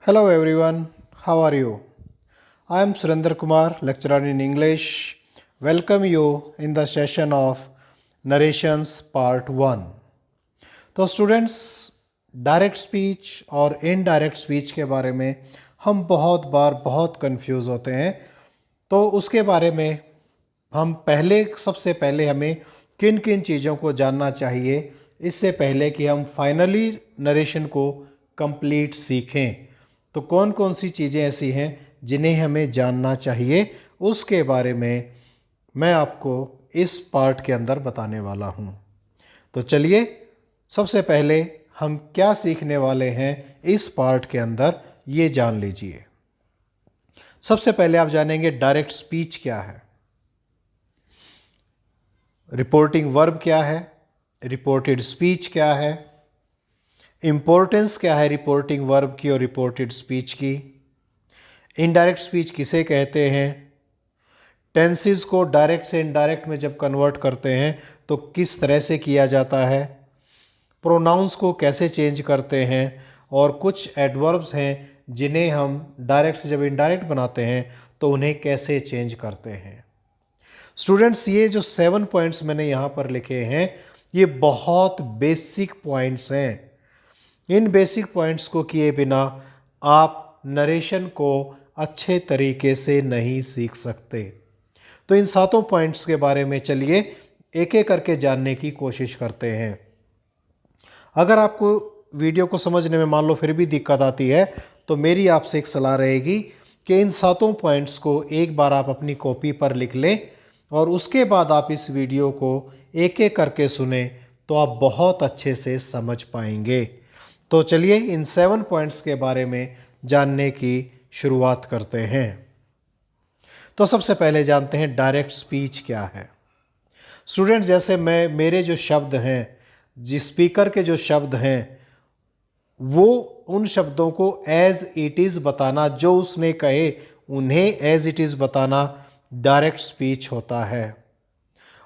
Hello everyone, how are you? I am Surendra Kumar, lecturer in English. Welcome you in the session of Narrations Part 1. तो students, direct speech और indirect speech के बारे में हम बहुत बार बहुत confuse होते हैं। तो उसके बारे में हम सबसे पहले हमें किन किन चीज़ों को जानना चाहिए इससे पहले कि हम फाइनली नरेशन को कंप्लीट सीखें। तो कौन कौन सी चीज़ें ऐसी हैं जिन्हें हमें जानना चाहिए, उसके बारे में मैं आपको इस पार्ट के अंदर बताने वाला हूँ। तो चलिए, सबसे पहले हम क्या सीखने वाले हैं इस पार्ट के अंदर, ये जान लीजिए। सबसे पहले आप जानेंगे डायरेक्ट स्पीच क्या है, रिपोर्टिंग वर्ब क्या है, रिपोर्टेड स्पीच क्या है, इम्पोर्टेंस क्या है रिपोर्टिंग वर्ब की और रिपोर्टेड स्पीच की, इनडायरेक्ट स्पीच किसे कहते हैं, टेंसेस को डायरेक्ट से इनडायरेक्ट में जब कन्वर्ट करते हैं तो किस तरह से किया जाता है, प्रोनाउंस को कैसे चेंज करते हैं, और कुछ एडवर्ब्स हैं जिन्हें हम डायरेक्ट से जब इनडायरेक्ट बनाते हैं तो उन्हें कैसे चेंज करते हैं। स्टूडेंट्स, ये जो 7 पॉइंट्स मैंने यहाँ पर लिखे हैं ये बहुत बेसिक पॉइंट्स हैं। इन बेसिक पॉइंट्स को किए बिना आप नरेशन को अच्छे तरीके से नहीं सीख सकते। तो इन 7 पॉइंट्स के बारे में चलिए एक एक करके जानने की कोशिश करते हैं। अगर आपको वीडियो को समझने में मान लो फिर भी दिक्कत आती है तो मेरी आपसे एक सलाह रहेगी कि इन 7 पॉइंट्स को एक बार आप अपनी कॉपी पर लिख लें और उसके बाद आप इस वीडियो को एक एक करके सुने तो आप बहुत अच्छे से समझ पाएंगे। तो चलिए इन 7 पॉइंट्स के बारे में जानने की शुरुआत करते हैं। तो सबसे पहले जानते हैं डायरेक्ट स्पीच क्या है। स्टूडेंट्स, जैसे मेरे जो शब्द हैं, जिस स्पीकर के जो शब्द हैं, वो उन शब्दों को एज इट इज़ बताना, जो उसने कहे उन्हें एज इट इज़ बताना डायरेक्ट स्पीच होता है।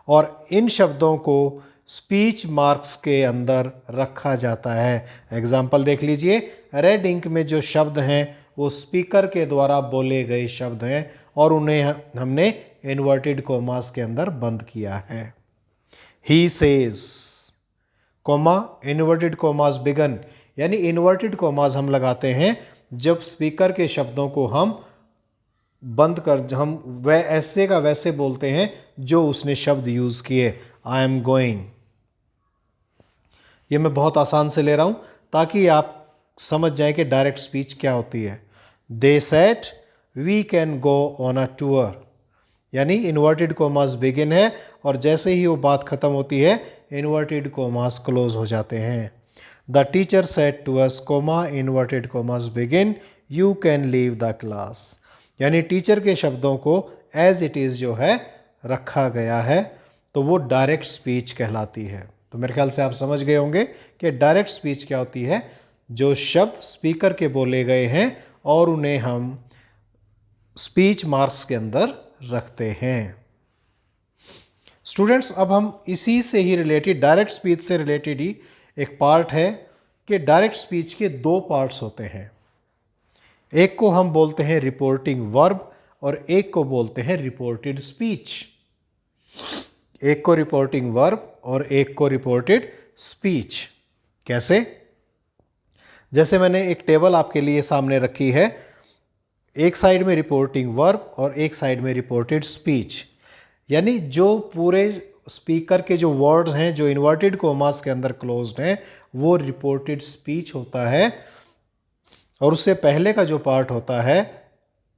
और इन शब्दों को स्पीच मार्क्स के अंदर रखा जाता है। एग्जाम्पल देख लीजिए, रेड इंक में जो शब्द हैं वो स्पीकर के द्वारा बोले गए शब्द हैं और उन्हें हमने इन्वर्टेड कोमास के अंदर बंद किया है। He says, comma, inverted commas began, यानी इन्वर्टेड कोमास हम लगाते हैं जब स्पीकर के शब्दों को हम बंद कर, हम ऐसे का वैसे बोलते हैं जो उसने शब्द यूज़ किए। आई एम गोइंग, ये मैं बहुत आसान से ले रहा हूँ ताकि आप समझ जाएं कि डायरेक्ट स्पीच क्या होती है। They said we can go on a tour, यानी इन्वर्टेड कोमास बिगिन है और जैसे ही वो बात खत्म होती है इन्वर्टेड कोमास क्लोज हो जाते हैं। The teacher said to us, comma, inverted commas begin, you can leave the class, यानी टीचर के शब्दों को एज इट इज़ जो है रखा गया है, तो वो डायरेक्ट स्पीच कहलाती है। तो मेरे ख्याल से आप समझ गए होंगे कि डायरेक्ट स्पीच क्या होती है, जो शब्द स्पीकर के बोले गए हैं और उन्हें हम स्पीच मार्क्स के अंदर रखते हैं। स्टूडेंट्स, अब हम इसी से ही रिलेटेड, डायरेक्ट स्पीच से रिलेटेड ही एक पार्ट है कि डायरेक्ट स्पीच के 2 पार्ट्स होते हैं। एक को हम बोलते हैं रिपोर्टिंग वर्ब और एक को बोलते हैं रिपोर्टेड स्पीच। एक को रिपोर्टिंग वर्ब और एक को रिपोर्टेड स्पीच। कैसे? जैसे मैंने एक टेबल आपके लिए सामने रखी है, एक साइड में रिपोर्टिंग वर्ब और एक साइड में रिपोर्टेड स्पीच, यानी जो पूरे स्पीकर के जो वर्ड्स हैं जो इन्वर्टेड कोमास के अंदर क्लोज्ड हैं वो रिपोर्टेड स्पीच होता है और उससे पहले का जो पार्ट होता है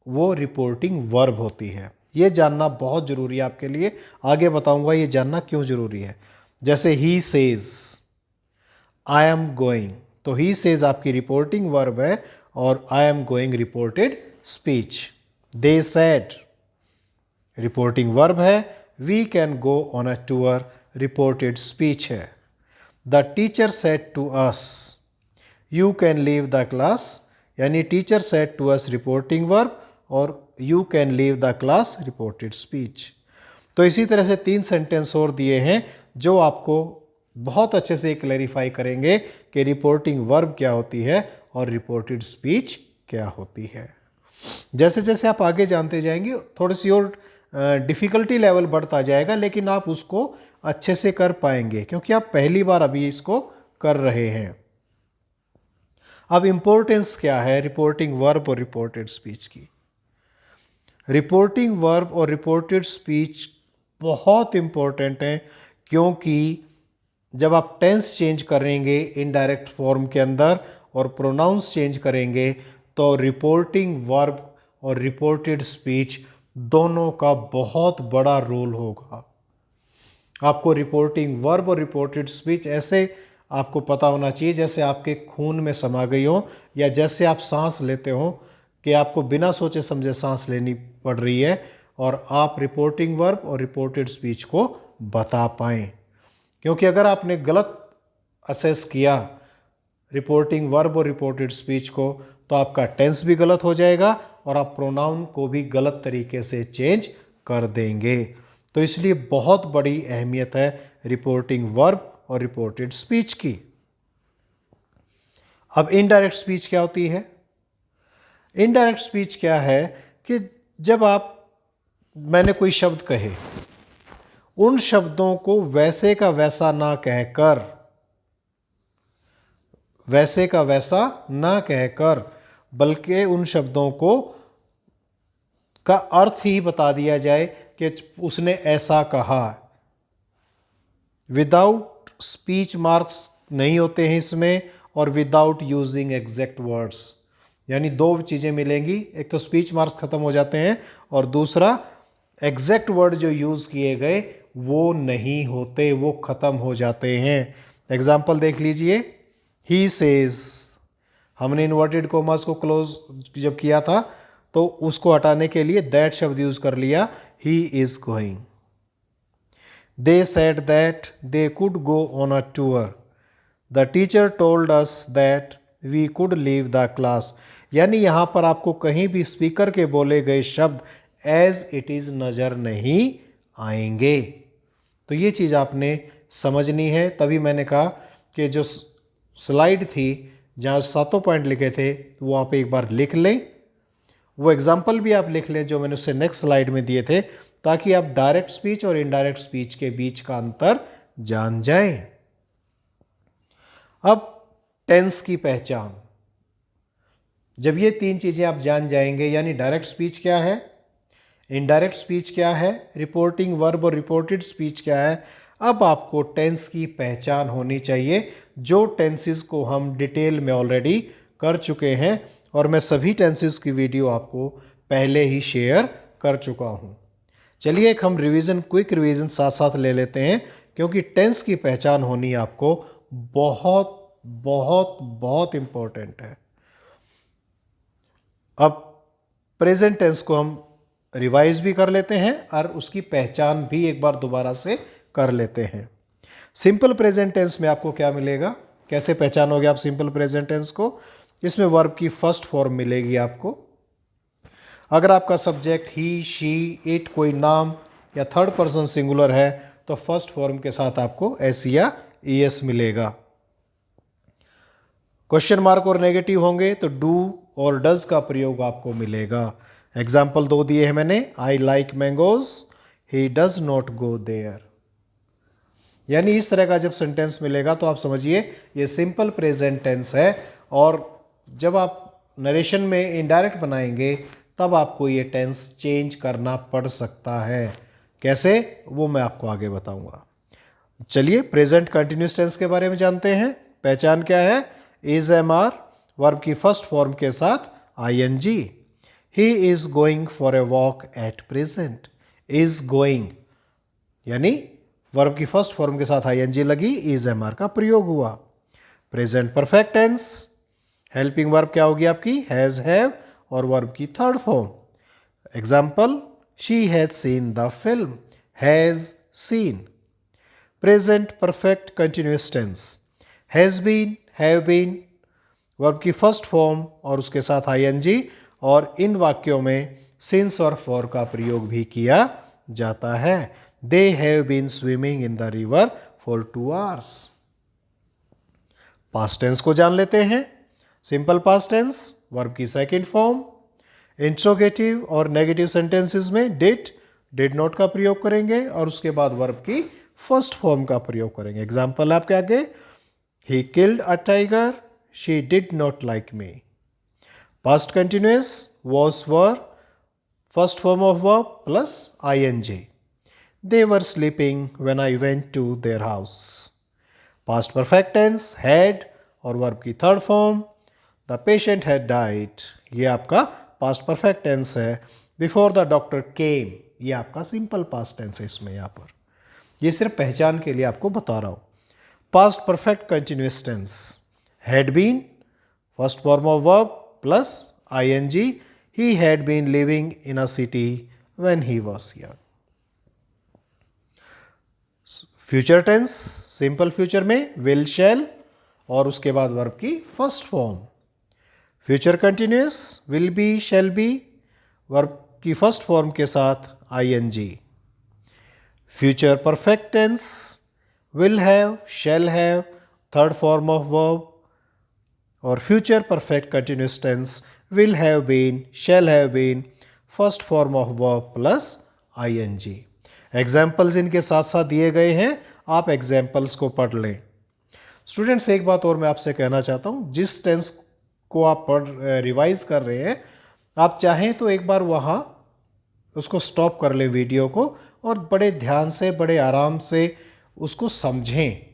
वो रिपोर्टिंग वर्ब होती है। ये जानना बहुत ज़रूरी है आपके लिए, आगे बताऊंगा ये जानना क्यों ज़रूरी है। जैसे he says, I am going, तो ही सेज आपकी रिपोर्टिंग वर्ब है और I am going reported speech. They said reporting verb है, we can go on a tour reported speech है। The teacher said to us, you can leave the class, यानी teacher said to us reporting verb और you can leave the class reported speech. तो इसी तरह से 3 sentence और दिए हैं जो आपको बहुत अच्छे से क्लैरिफाई करेंगे कि रिपोर्टिंग वर्ब क्या होती है और रिपोर्टेड स्पीच क्या होती है। जैसे जैसे आप आगे जानते जाएंगे थोड़ी सी और डिफ़िकल्टी लेवल बढ़ता जाएगा, लेकिन आप उसको अच्छे से कर पाएंगे क्योंकि आप पहली बार अभी इसको कर रहे हैं। अब इम्पोर्टेंस क्या है रिपोर्टिंग वर्ब और रिपोर्टेड स्पीच की। रिपोर्टिंग वर्ब और रिपोर्टेड स्पीच बहुत इम्पोर्टेंट है, क्योंकि जब आप टेंस चेंज करेंगे इनडायरेक्ट फॉर्म के अंदर और प्रोनाउंस चेंज करेंगे तो रिपोर्टिंग वर्ब और रिपोर्टेड स्पीच दोनों का बहुत बड़ा रोल होगा। आपको रिपोर्टिंग वर्ब और रिपोर्टेड स्पीच ऐसे आपको पता होना चाहिए जैसे आपके खून में समा गई हो, या जैसे आप सांस लेते हो कि आपको बिना सोचे समझे सांस लेनी पड़ रही है और आप रिपोर्टिंग वर्ब और रिपोर्टेड स्पीच को बता पाएँ। क्योंकि अगर आपने गलत असेस किया रिपोर्टिंग वर्ब और रिपोर्टेड स्पीच को तो आपका टेंस भी गलत हो जाएगा और आप प्रोनाउन को भी गलत तरीके से चेंज कर देंगे। तो इसलिए बहुत बड़ी अहमियत है रिपोर्टिंग वर्ब और रिपोर्टेड स्पीच की। अब इनडायरेक्ट स्पीच क्या होती है? इनडायरेक्ट स्पीच क्या है कि जब मैंने कोई शब्द कहे, उन शब्दों को वैसे का वैसा ना कहकर बल्कि उन शब्दों को का अर्थ ही बता दिया जाए कि उसने ऐसा कहा। विदाउट स्पीच मार्क्स नहीं होते हैं इसमें, और विदाउट यूजिंग एग्जैक्ट वर्ड्स, यानी दो चीज़ें मिलेंगी, एक तो स्पीच मार्क्स खत्म हो जाते हैं और दूसरा एग्जैक्ट वर्ड जो यूज़ किए गए वो नहीं होते, वो ख़त्म हो जाते हैं। एग्जाम्पल देख लीजिए, ही सेज, हमने इन्वर्टेड कोमास को क्लोज जब किया था तो उसको हटाने के लिए दैट शब्द यूज़ कर लिया, he is going. They said that they could go on a tour, the teacher told us that we could leave the class. यानी यहाँ पर आपको कहीं भी स्पीकर के बोले गए शब्द एज इट इज़ नज़र नहीं आएंगे। तो ये चीज़ आपने समझनी है। तभी मैंने कहा कि जो स्लाइड थी जहाँ 7 पॉइंट लिखे थे वो आप एक बार लिख लें, वो एग्जाम्पल भी आप लिख लें जो मैंने उससे नेक्स्ट स्लाइड में दिए थे, ताकि आप डायरेक्ट स्पीच और इनडायरेक्ट स्पीच के बीच का अंतर जान जाएं। अब टेंस की पहचान, जब ये 3 चीज़ें आप जान जाएंगे, यानी डायरेक्ट स्पीच क्या है, इनडायरेक्ट स्पीच क्या है, रिपोर्टिंग वर्ब और रिपोर्टेड स्पीच क्या है, अब आपको टेंस की पहचान होनी चाहिए, जो टेंसेस को हम डिटेल में ऑलरेडी कर चुके हैं और मैं सभी टेंसेस की वीडियो आपको पहले ही शेयर कर चुका हूँ। चलिए एक हम रिवीजन, क्विक रिवीजन साथ साथ ले लेते हैं, क्योंकि टेंस की पहचान होनी आपको बहुत बहुत बहुत इम्पोर्टेंट है। अब प्रेजेंट टेंस को हम रिवाइज भी कर लेते हैं और उसकी पहचान भी एक बार दोबारा से कर लेते हैं। सिंपल प्रेजेंट टेंस में आपको क्या मिलेगा, कैसे पहचानोगे आप सिंपल प्रेजेंट टेंस को? इसमें वर्ब की फर्स्ट फॉर्म मिलेगी आपको। अगर आपका सब्जेक्ट ही, शी, इट कोई नाम या थर्ड पर्सन सिंगुलर है तो फर्स्ट फॉर्म के साथ आपको एस या ईएस मिलेगा। क्वेश्चन मार्क और नेगेटिव होंगे तो डू और डज का प्रयोग आपको मिलेगा। एग्जाम्पल 2 दिए हैं मैंने, I like mangoes, he does not go there. यानी इस तरह का जब सेंटेंस मिलेगा तो आप समझिए ये सिंपल प्रेजेंट टेंस है, और जब आप नरेशन में इनडायरेक्ट बनाएंगे तब आपको ये टेंस चेंज करना पड़ सकता है। कैसे, वो मैं आपको आगे बताऊंगा। चलिए प्रेजेंट कंटिन्यूस टेंस के बारे में जानते हैं। पहचान क्या है? इज एम आर वर्ब की फर्स्ट फॉर्म के साथ I N G. He is going for a walk at present. Is going यानी वर्ब की फर्स्ट फॉर्म के साथ आईएनजी लगी, इज एम आर का प्रयोग हुआ। Present perfect tense, helping verb क्या होगी आपकी? हैज, हैव, और वर्ब की third form. Example, she has seen the film, has seen. Present perfect continuous tense, has been, have been, verb की फर्स्ट फॉर्म और उसके साथ आईएनजी, और इन वाक्यों में सिंस और फॉर का प्रयोग भी किया जाता है। They have been swimming in the river for 2 hours। Past tense को जान लेते हैं। सिंपल पास्ट टेंस वर्ब की सेकंड फॉर्म। इंट्रोगेटिव और नेगेटिव सेंटेंसेस में डिड नॉट का प्रयोग करेंगे और उसके बाद वर्ब की फर्स्ट फॉर्म का प्रयोग करेंगे। एग्जाम्पल आपके आगे, he killed a tiger, she did not like me. Past continuous was were, first form of verb plus ing। They were sleeping when I went to their house. Past perfect tense had और verb की third form, the patient had died. ये आपका past perfect tense है। Before the doctor केम, ये आपका simple past tense है इसमें। यहाँ पर ये सिर्फ पहचान के लिए आपको बता रहा हूँ। Past perfect continuous tense, had been first form of verb plus ing, he had been living in a city when he was young. Future tense, simple future में विल, शैल और उसके बाद वर्ब की first form. Future continuous will be, shall be, verb की first form के साथ ing। Future perfect tense will have, shall have, third form of verb. और future perfect continuous tense will have been, shall have been, first form of verb plus ing। Examples इनके साथ साथ दिए गए हैं, आप एग्जाम्पल्स को पढ़ लें। स्टूडेंट्स, एक बात और मैं आपसे कहना चाहता हूँ, जिस टेंस को आप रिवाइज कर रहे हैं, आप चाहें तो एक बार वहाँ उसको स्टॉप कर लें वीडियो को और बड़े ध्यान से, बड़े आराम से उसको समझें।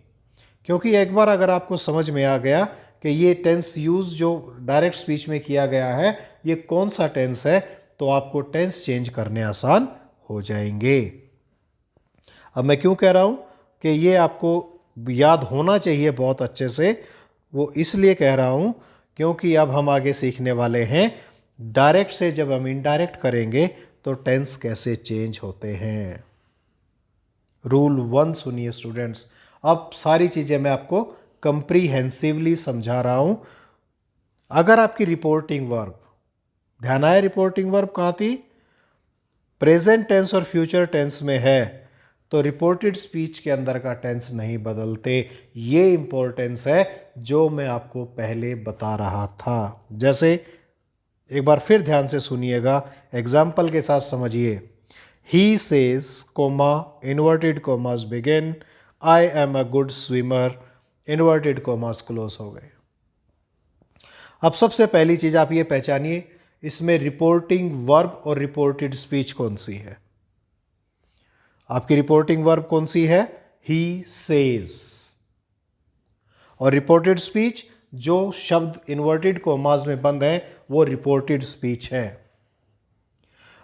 क्योंकि एक बार अगर आपको समझ में आ गया कि ये टेंस यूज़ जो डायरेक्ट स्पीच में किया गया है ये कौन सा टेंस है, तो आपको टेंस चेंज करने आसान हो जाएंगे। अब मैं क्यों कह रहा हूँ कि ये आपको याद होना चाहिए बहुत अच्छे से, वो इसलिए कह रहा हूँ क्योंकि अब हम आगे सीखने वाले हैं डायरेक्ट से जब हम इनडायरेक्ट करेंगे तो टेंस कैसे चेंज होते हैं। रूल 1 सुनिए स्टूडेंट्स, अब सारी चीज़ें मैं आपको कंप्रीहेंसिवली समझा रहा हूँ। अगर आपकी रिपोर्टिंग वर्ब, ध्यान आया रिपोर्टिंग वर्ब कहाँ थी, प्रेजेंट टेंस और फ्यूचर टेंस में है, तो रिपोर्टेड स्पीच के अंदर का टेंस नहीं बदलते। ये इंपॉर्टेंस है जो मैं आपको पहले बता रहा था। जैसे एक बार फिर ध्यान से सुनिएगा, एग्जाम्पल के साथ समझिए। He says comma, inverted commas begin, I am a good swimmer, inverted commas close हो गए। अब सबसे पहली चीज आप ये पहचानिए, इसमें रिपोर्टिंग वर्ब और रिपोर्टेड स्पीच कौन सी है। आपकी रिपोर्टिंग वर्ब कौन सी है, ही सेज। और रिपोर्टेड स्पीच जो शब्द इन्वर्टेड कोमास में बंद है वो रिपोर्टेड स्पीच है।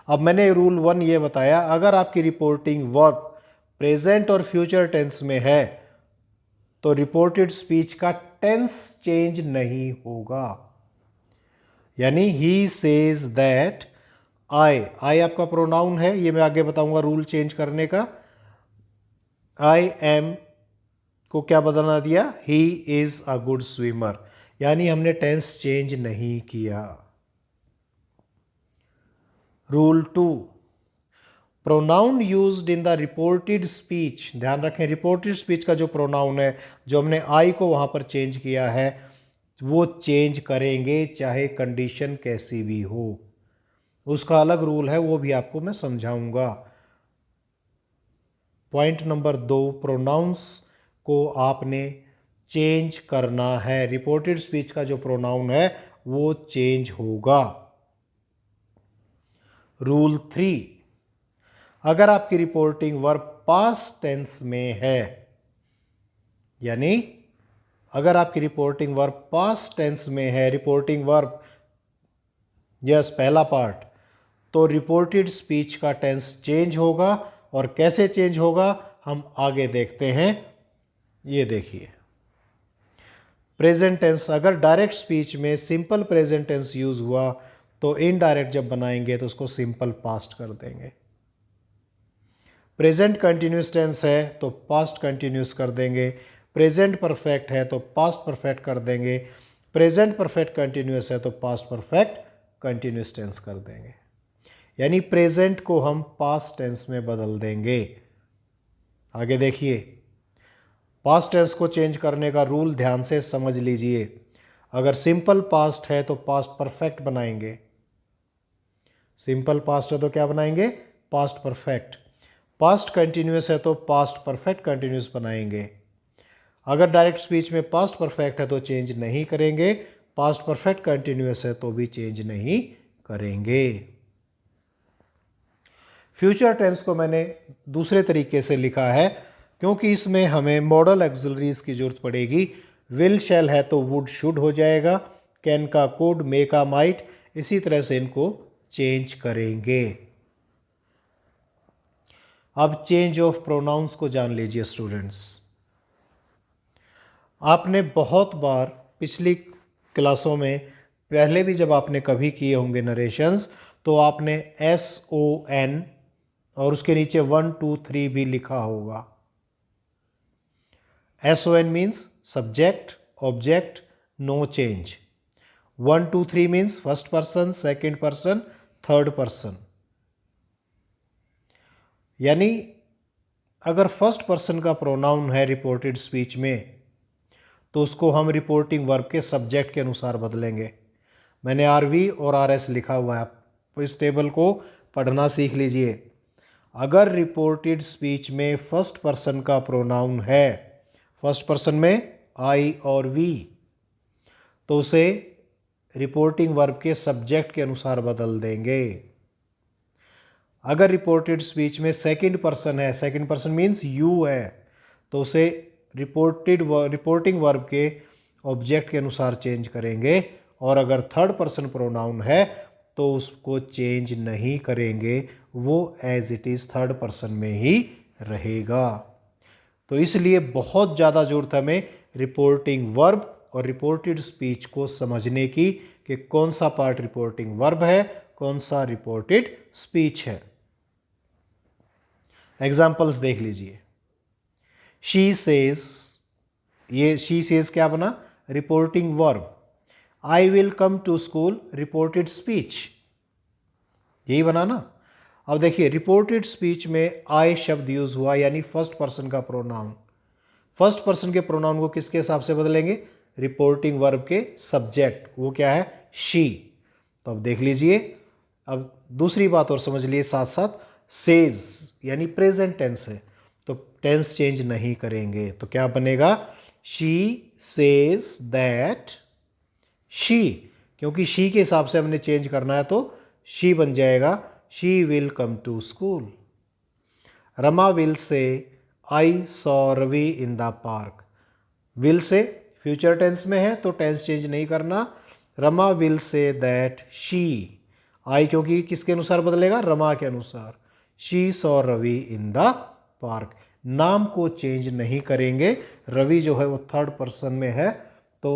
अब मैंने रूल 1 ये बताया, अगर आपकी रिपोर्टिंग वर्ब प्रेजेंट और फ्यूचर टेंस में है तो रिपोर्टेड स्पीच का टेंस चेंज नहीं होगा। यानी ही सेज दैट, आई आपका प्रोनाउन है, ये मैं आगे बताऊंगा रूल चेंज करने का। आई एम को क्या बदलना दिया, he is a good swimmer, यानी हमने टेंस चेंज नहीं किया। Rule 2, pronoun used in the reported speech, ध्यान रखें रिपोर्टेड स्पीच का जो प्रोनाउन है, जो हमने आई को वहां पर चेंज किया है, वो चेंज करेंगे चाहे कंडीशन कैसी भी हो। उसका अलग रूल है, वो भी आपको मैं समझाऊंगा। पॉइंट नंबर 2, प्रोनाउंस को आपने चेंज करना है। रिपोर्टेड स्पीच का जो प्रोनाउन है वो चेंज होगा। रूल 3, अगर आपकी रिपोर्टिंग वर्ब पास्ट टेंस में है, यानी अगर आपकी रिपोर्टिंग वर्ब पास्ट टेंस में है, रिपोर्टिंग वर्ब यस पहला पार्ट, तो रिपोर्टेड स्पीच का टेंस चेंज होगा। और कैसे चेंज होगा हम आगे देखते हैं। ये देखिए, प्रेजेंट टेंस, अगर डायरेक्ट स्पीच में सिंपल प्रेजेंट टेंस यूज हुआ तो इनडायरेक्ट जब बनाएंगे तो उसको सिंपल पास्ट कर देंगे। प्रेजेंट कंटिन्यूस टेंस है तो पास्ट कंटिन्यूस कर देंगे। प्रेजेंट परफेक्ट है तो पास्ट परफेक्ट कर देंगे। प्रेजेंट परफेक्ट कंटिन्यूस है तो पास्ट परफेक्ट कंटिन्यूस टेंस कर देंगे। यानी प्रेजेंट को हम पास्ट टेंस में बदल देंगे। आगे देखिए, पास्ट टेंस को चेंज करने का रूल ध्यान से समझ लीजिए। अगर सिंपल पास्ट है तो पास्ट परफेक्ट बनाएंगे, सिंपल पास्ट है तो क्या बनाएंगे, पास्ट परफेक्ट। पास्ट कंटिन्यूस है तो पास्ट परफेक्ट कंटिन्यूस बनाएंगे। अगर डायरेक्ट स्पीच में पास्ट परफेक्ट है तो चेंज नहीं करेंगे, पास्ट परफेक्ट कंटिन्यूस है तो भी चेंज नहीं करेंगे। फ्यूचर टेंस को मैंने दूसरे तरीके से लिखा है क्योंकि इसमें हमें मॉडल एक्सिलरीज की जरूरत पड़ेगी। विल शैल है तो वुड शुड हो जाएगा, कैन का कुड, मे का माइट, इसी तरह से इनको चेंज करेंगे। अब चेंज ऑफ प्रोनाउंस को जान लीजिए स्टूडेंट्स। आपने बहुत बार पिछली क्लासों में पहले भी जब आपने कभी किए होंगे नरेशंस तो आपने SON और उसके नीचे 1 2 3 भी लिखा होगा। SON means subject, object, no change. 1 2 3 means first person, second person, third person. यानी अगर फर्स्ट पर्सन का प्रोनाउन है रिपोर्टेड स्पीच में तो उसको हम रिपोर्टिंग वर्ब के सब्जेक्ट के अनुसार बदलेंगे। मैंने RV और RS लिखा हुआ है, आप इस टेबल को पढ़ना सीख लीजिए। अगर रिपोर्टेड स्पीच में फर्स्ट पर्सन का प्रोनाउन है, फर्स्ट पर्सन में I और V, तो उसे रिपोर्टिंग वर्ब के सब्जेक्ट के अनुसार बदल देंगे। अगर रिपोर्टेड स्पीच में सेकंड पर्सन है, सेकंड पर्सन मीन्स यू है, तो उसे रिपोर्टिंग वर्ब के ऑब्जेक्ट के अनुसार चेंज करेंगे। और अगर थर्ड पर्सन प्रोनाउन है तो उसको चेंज नहीं करेंगे, वो as it is third person में ही रहेगा। तो इसलिए बहुत ज़्यादा ज़रूरत हमें रिपोर्टिंग वर्ब और रिपोर्टेड स्पीच को समझने की कि कौन सा पार्ट रिपोर्टिंग वर्ब है, कौन सा रिपोर्टेड स्पीच है। एग्जाम्पल्स देख लीजिए। शी सेज, ये शी सेज क्या बना, reporting verb. I will come to school, reported speech, यही बना ना। अब देखिए रिपोर्टेड स्पीच में आई शब्द यूज हुआ यानी फर्स्ट पर्सन का प्रोनाउन। फर्स्ट पर्सन के प्रोनाउन को किसके हिसाब से बदलेंगे, रिपोर्टिंग वर्ब के सब्जेक्ट, वो क्या है, शी। तो अब देख लीजिए, अब दूसरी बात और समझ लिए साथ साथ, सेज यानी प्रेजेंट टेंस है तो टेंस चेंज नहीं करेंगे, तो क्या बनेगा, शी सेज दैट शी, क्योंकि शी के हिसाब से हमने चेंज करना है तो शी बन जाएगा she will come to school. Rama will say I saw Ravi in the park. Will say future tense में है तो टेंस चेंज नहीं करना। Rama will say that she, I क्योंकि किसके अनुसार बदलेगा, रमा के अनुसार। She saw Ravi in the park, नाम को चेंज नहीं करेंगे। रवि जो है वो थर्ड पर्सन में है तो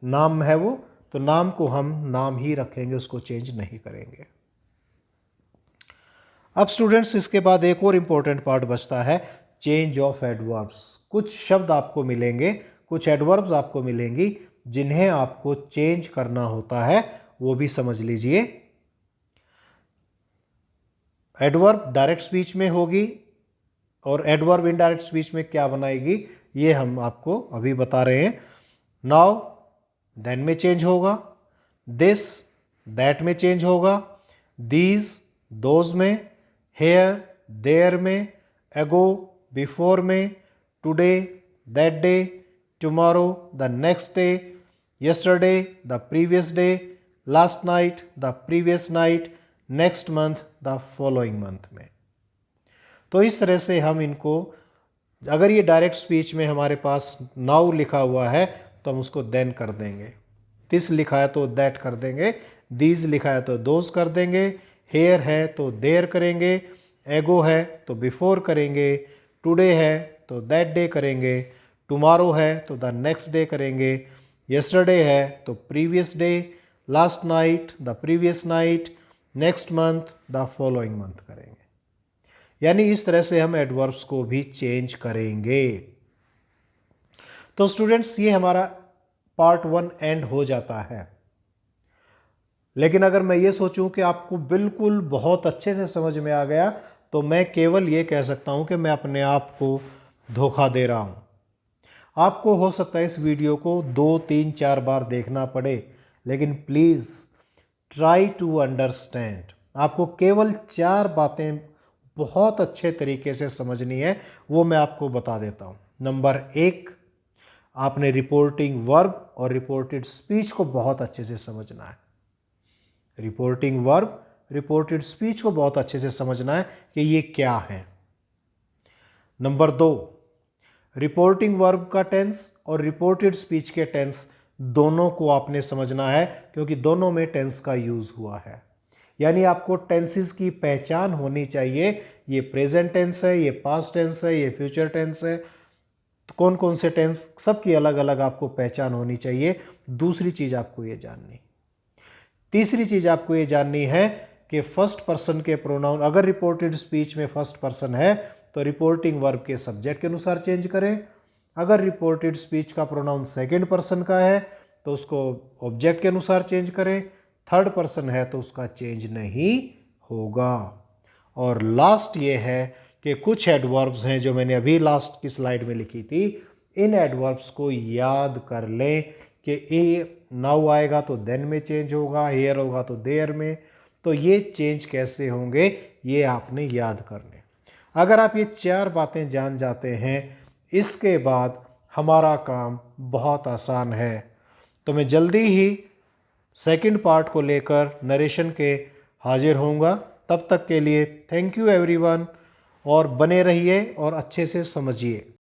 नाम है वो, तो नाम को हम नाम ही रखेंगे, उसको चेंज नहीं करेंगे। अब स्टूडेंट्स इसके बाद एक और इम्पोर्टेंट पार्ट बचता है, चेंज ऑफ एडवर्ब्स। कुछ शब्द आपको मिलेंगे, कुछ एडवर्ब्स आपको मिलेंगी जिन्हें आपको चेंज करना होता है, वो भी समझ लीजिए। एडवर्ब डायरेक्ट स्पीच में होगी और एडवर्ब इनडायरेक्ट स्पीच में क्या बनाएगी ये हम आपको अभी बता रहे हैं। नाउ देन में चेंज होगा, दिस दैट में चेंज होगा, दीज दोज में, हेयर देयर में, एगो बिफोर में, today that day, tomorrow the next day, yesterday the previous day, last night the previous night, next month the following month में। तो इस तरह से हम इनको, अगर ये डायरेक्ट स्पीच में हमारे पास नाउ लिखा हुआ है तो हम उसको देन कर देंगे, दिस लिखा है तो दैट कर देंगे, दीज लिखा है तो दोज कर देंगे, हेयर है तो देयर करेंगे, एगो है तो बिफोर करेंगे, टुडे है तो दैट डे करेंगे, टुमारो है तो द नेक्स्ट डे करेंगे, यस्टरडे है तो previous day, last night the previous night, next month the following month करेंगे। यानी इस तरह से हम एडवर्ब्स को भी चेंज करेंगे। तो स्टूडेंट्स ये हमारा पार्ट 1 एंड हो जाता है। लेकिन अगर मैं ये सोचूं कि आपको बिल्कुल बहुत अच्छे से समझ में आ गया तो मैं केवल ये कह सकता हूं कि मैं अपने आप को धोखा दे रहा हूं। आपको हो सकता है इस वीडियो को 2, 3, 4 बार देखना पड़े, लेकिन प्लीज़ ट्राई टू अंडरस्टैंड। आपको केवल 4 बातें बहुत अच्छे तरीके से समझनी है, वो मैं आपको बता देता हूँ। नंबर 1, आपने रिपोर्टिंग वर्ब और रिपोर्टेड स्पीच को बहुत अच्छे से समझना है। रिपोर्टिंग वर्ब, रिपोर्टेड स्पीच को बहुत अच्छे से समझना है कि ये क्या है। नंबर 2, रिपोर्टिंग वर्ब का टेंस और रिपोर्टेड स्पीच के टेंस दोनों को आपने समझना है, क्योंकि दोनों में टेंस का यूज हुआ है। यानी आपको टेंसेस की पहचान होनी चाहिए, ये प्रेजेंट टेंस है, ये पास्ट टेंस है, ये फ्यूचर टेंस है, तो कौन कौन से टेंस, सबकी अलग अलग आपको पहचान होनी चाहिए। दूसरी चीज आपको ये जाननी, तीसरी चीज आपको ये जाननी है कि फर्स्ट पर्सन के प्रोनाउन, अगर रिपोर्टेड स्पीच में फर्स्ट पर्सन है तो रिपोर्टिंग वर्ब के सब्जेक्ट के अनुसार चेंज करें। अगर रिपोर्टेड स्पीच का प्रोनाउन सेकंड पर्सन का है तो उसको ऑब्जेक्ट के अनुसार चेंज करें। थर्ड पर्सन है तो उसका चेंज नहीं होगा। और लास्ट ये है कि कुछ एडवर्ब्स हैं जो मैंने अभी लास्ट की स्लाइड में लिखी थी, इन एडवर्ब्स को याद कर लें कि ए नाउ आएगा तो देन में चेंज होगा, हेयर होगा तो देयर में, तो ये चेंज कैसे होंगे ये आपने याद करने। अगर आप ये 4 बातें जान जाते हैं, इसके बाद हमारा काम बहुत आसान है। तो मैं जल्दी ही सेकंड पार्ट को लेकर नरेशन के हाजिर होऊंगा। तब तक के लिए थैंक यू एवरीवन, और बने रहिए और अच्छे से समझिए।